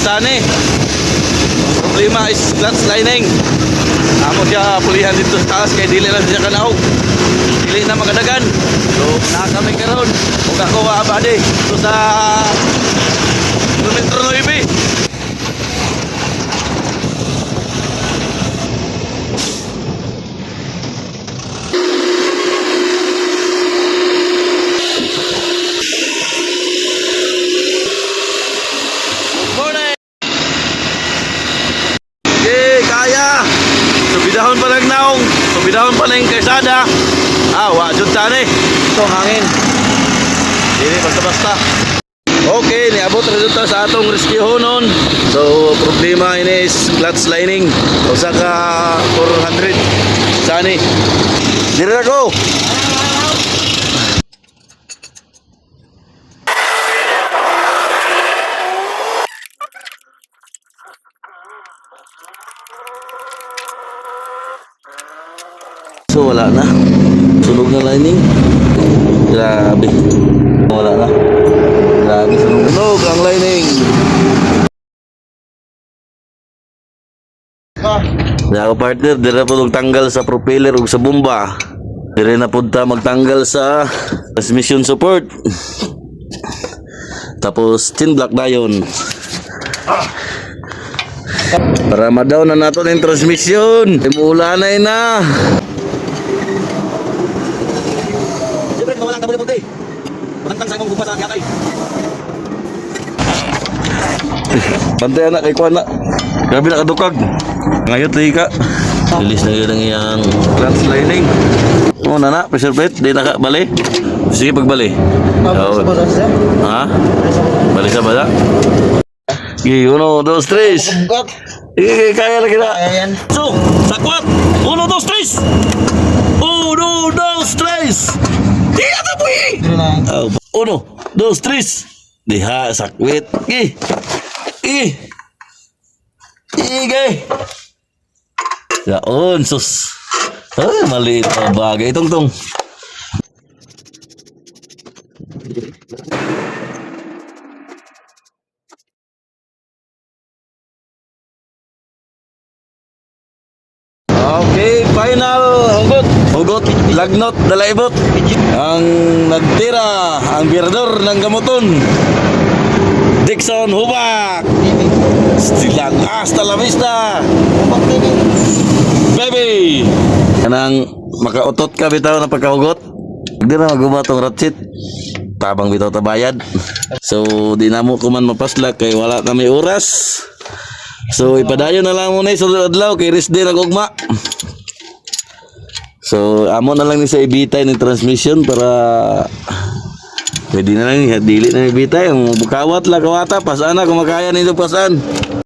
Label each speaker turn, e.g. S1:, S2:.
S1: sani. Problema is clutch lining. Amo siya pulihan dito sa taas kay dili na siya kanaog. Dili na magadagan. So na kami karon. Ug ako wa abadi so sa kilometro 9. Subidahon pa lang naong, subidahon pa lang kaysada. Wajud tani. Ito hangin. Dili basta-basta. Okay, niabot resulta sa atong rescue honon. So, problema ini is clutch lining. Usa ka 400. Sani. Dire na ko. So wala na. Sunog na lining. Grabe. Wala na. Grabe sunog ang lining. Ako partner, dira po tanggal sa propeller ug sa bomba. Dira na punta magtanggal sa transmission support. Tapos tin block dayon. Para ma-down na nato yung transmission. Imuulanay na. Wala ka puti. Matangtang sa imong gumpa sa yatay. Bantay anak kay kuan na. Grabe na kadukag. Ngayot lagi ka. Release na yun ang iyang clutch lining. Na na, pressure plate, di na ka bali. Sige pagbali. Ha? Bali sa bala. Gi, 1, 2, 3. Kaya lagi na. So, sakwat. 1, 2, 3. 1, 2, 3. Iya po eh. 1, 2, 3. Diha sakwit. Gay. Yaon sus. Ay maliit na bagay tong. Okay, final hugot, lagnot, dalaibot. Ang nagtira, ang birador ng gamuton. Dixon Hubak. Silang hasta la vista. Baby. Kanang makautot ka bitaw na pagkahugot. Di na maguba tong ratchet. Tabang bitaw tabayad. So di na mo kuman mapaslak kay wala kami oras. So ipadayon na lang muna sa adlaw kay rest day nagugma. So amo na lang ni sa ibitay ng transmission para pwede na lang dili na ibitay ang bukawat la kawata pasana kung makaya nito pasan.